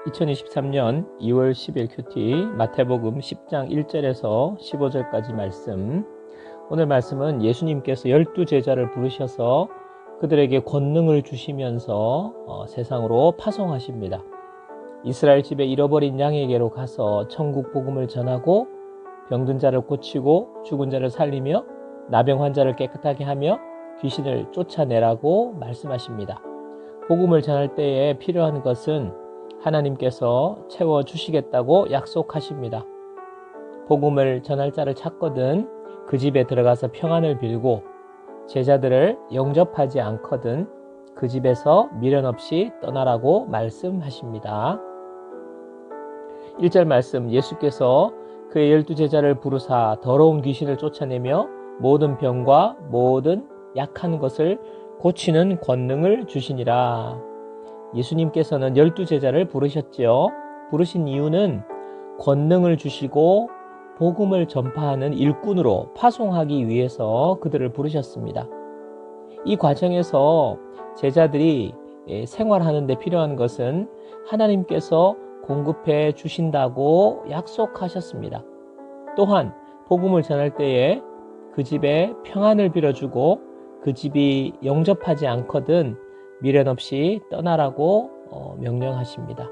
2023년 2월 10일 큐티 마태복음 10장 1절에서 15절까지 말씀. 오늘 말씀은 예수님께서 12제자를 부르셔서 그들에게 권능을 주시면서 세상으로 파송하십니다. 이스라엘 집에 잃어버린 양에게로 가서 천국 복음을 전하고 병든 자를 고치고 죽은 자를 살리며 나병 환자를 깨끗하게 하며 귀신을 쫓아내라고 말씀하십니다. 복음을 전할 때에 필요한 것은 하나님께서 채워주시겠다고 약속하십니다. 복음을 전할 자를 찾거든 그 집에 들어가서 평안을 빌고 제자들을 영접하지 않거든 그 집에서 미련 없이 떠나라고 말씀하십니다. 1절 말씀, 예수께서 그의 12제자를 부르사 더러운 귀신을 쫓아내며 모든 병과 모든 약한 것을 고치는 권능을 주시니라. 예수님께서는 12제자를 부르셨지요. 부르신 이유는 권능을 주시고 복음을 전파하는 일꾼으로 파송하기 위해서 그들을 부르셨습니다. 이 과정에서 제자들이 생활하는 데 필요한 것은 하나님께서 공급해 주신다고 약속하셨습니다. 또한 복음을 전할 때에 그 집에 평안을 빌어주고 그 집이 영접하지 않거든 미련 없이 떠나라고 명령하십니다.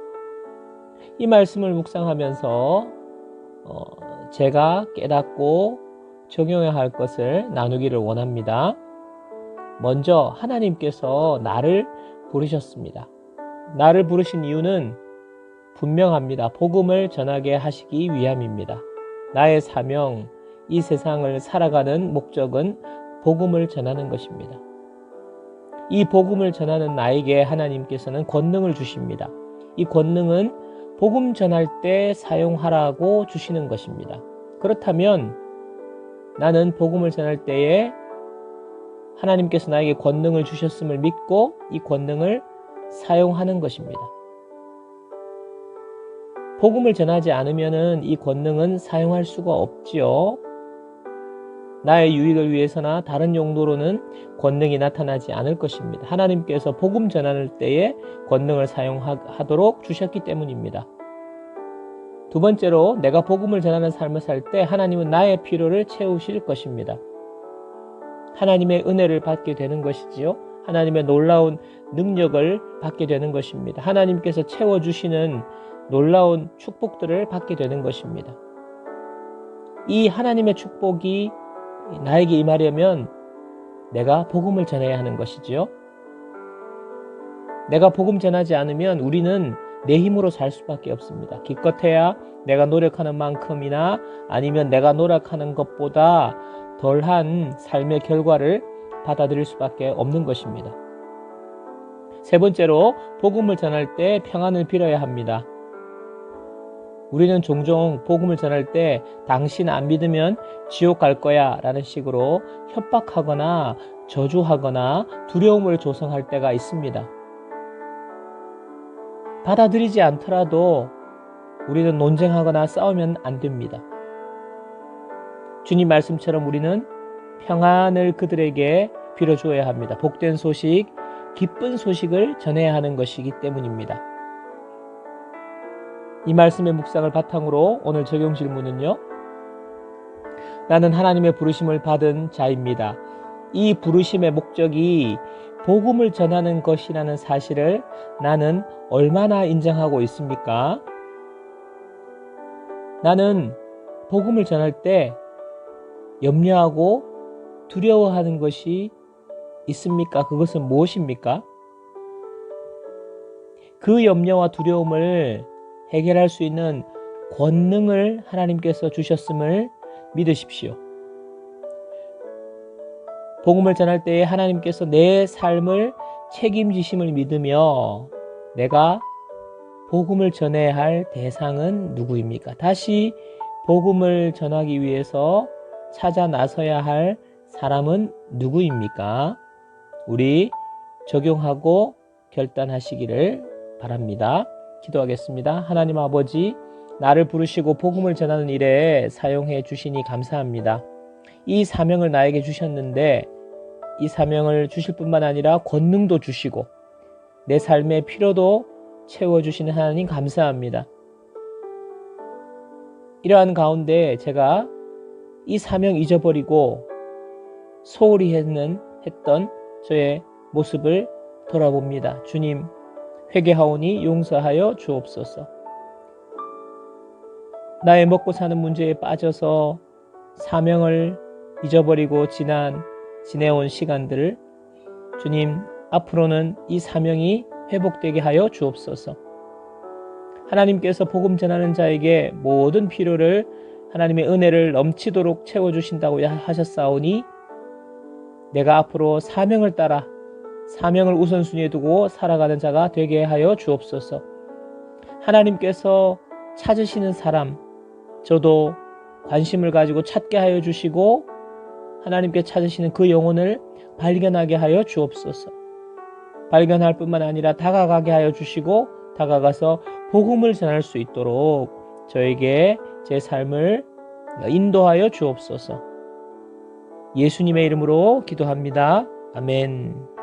이 말씀을 묵상하면서 제가 깨닫고 적용해야 할 것을 나누기를 원합니다. 먼저 하나님께서 나를 부르셨습니다. 나를 부르신 이유는 분명합니다. 복음을 전하게 하시기 위함입니다. 나의 사명, 이 세상을 살아가는 목적은 복음을 전하는 것입니다. 이 복음을 전하는 나에게 하나님께서는 권능을 주십니다. 이 권능은 복음 전할 때 사용하라고 주시는 것입니다. 그렇다면 나는 복음을 전할 때에 하나님께서 나에게 권능을 주셨음을 믿고 이 권능을 사용하는 것입니다. 복음을 전하지 않으면 이 권능은 사용할 수가 없지요. 나의 유익을 위해서나 다른 용도로는 권능이 나타나지 않을 것입니다. 하나님께서 복음 전하는 때에 권능을 사용하도록 주셨기 때문입니다. 두 번째로 내가 복음을 전하는 삶을 살 때 하나님은 나의 필요를 채우실 것입니다. 하나님의 은혜를 받게 되는 것이지요. 하나님의 놀라운 능력을 받게 되는 것입니다. 하나님께서 채워주시는 놀라운 축복들을 받게 되는 것입니다. 이 하나님의 축복이 나에게 임하려면 내가 복음을 전해야 하는 것이지요. 내가 복음 전하지 않으면 우리는 내 힘으로 살 수밖에 없습니다. 기껏해야 내가 노력하는 만큼이나 아니면 내가 노력하는 것보다 덜한 삶의 결과를 받아들일 수밖에 없는 것입니다. 세 번째로 복음을 전할 때 평안을 빌어야 합니다. 우리는 종종 복음을 전할 때 당신 안 믿으면 지옥 갈 거야 라는 식으로 협박하거나 저주하거나 두려움을 조성할 때가 있습니다. 받아들이지 않더라도 우리는 논쟁하거나 싸우면 안 됩니다. 주님 말씀처럼 우리는 평안을 그들에게 빌어주어야 합니다. 복된 소식, 기쁜 소식을 전해야 하는 것이기 때문입니다. 이 말씀의 묵상을 바탕으로 오늘 적용 질문은요. 나는 하나님의 부르심을 받은 자입니다. 이 부르심의 목적이 복음을 전하는 것이라는 사실을 나는 얼마나 인정하고 있습니까? 나는 복음을 전할 때 염려하고 두려워하는 것이 있습니까? 그것은 무엇입니까? 그 염려와 두려움을 해결할 수 있는 권능을 하나님께서 주셨음을 믿으십시오. 복음을 전할 때에 하나님께서 내 삶을 책임지심을 믿으며 내가 복음을 전해야 할 대상은 누구입니까? 다시 복음을 전하기 위해서 찾아 나서야 할 사람은 누구입니까? 우리 적용하고 결단하시기를 바랍니다. 기도하겠습니다. 하나님 아버지, 나를 부르시고 복음을 전하는 일에 사용해 주시니 감사합니다. 이 사명을 나에게 주셨는데 이 사명을 주실 뿐만 아니라 권능도 주시고 내 삶의 필요도 채워주시는 하나님 감사합니다. 이러한 가운데 제가 이 사명 잊어버리고 소홀히 했던 저의 모습을 돌아봅니다. 주님, 회개하오니 용서하여 주옵소서. 나의 먹고 사는 문제에 빠져서 사명을 잊어버리고 지내온 시간들을 주님, 앞으로는 이 사명이 회복되게 하여 주옵소서. 하나님께서 복음 전하는 자에게 모든 필요를 하나님의 은혜를 넘치도록 채워주신다고 하셨사오니 내가 앞으로 사명을 따라 사명을 우선순위에 두고 살아가는 자가 되게 하여 주옵소서. 하나님께서 찾으시는 사람, 저도 관심을 가지고 찾게 하여 주시고 하나님께 찾으시는 그 영혼을 발견하게 하여 주옵소서. 발견할 뿐만 아니라 다가가게 하여 주시고 다가가서 복음을 전할 수 있도록 저에게 제 삶을 인도하여 주옵소서. 예수님의 이름으로 기도합니다. 아멘.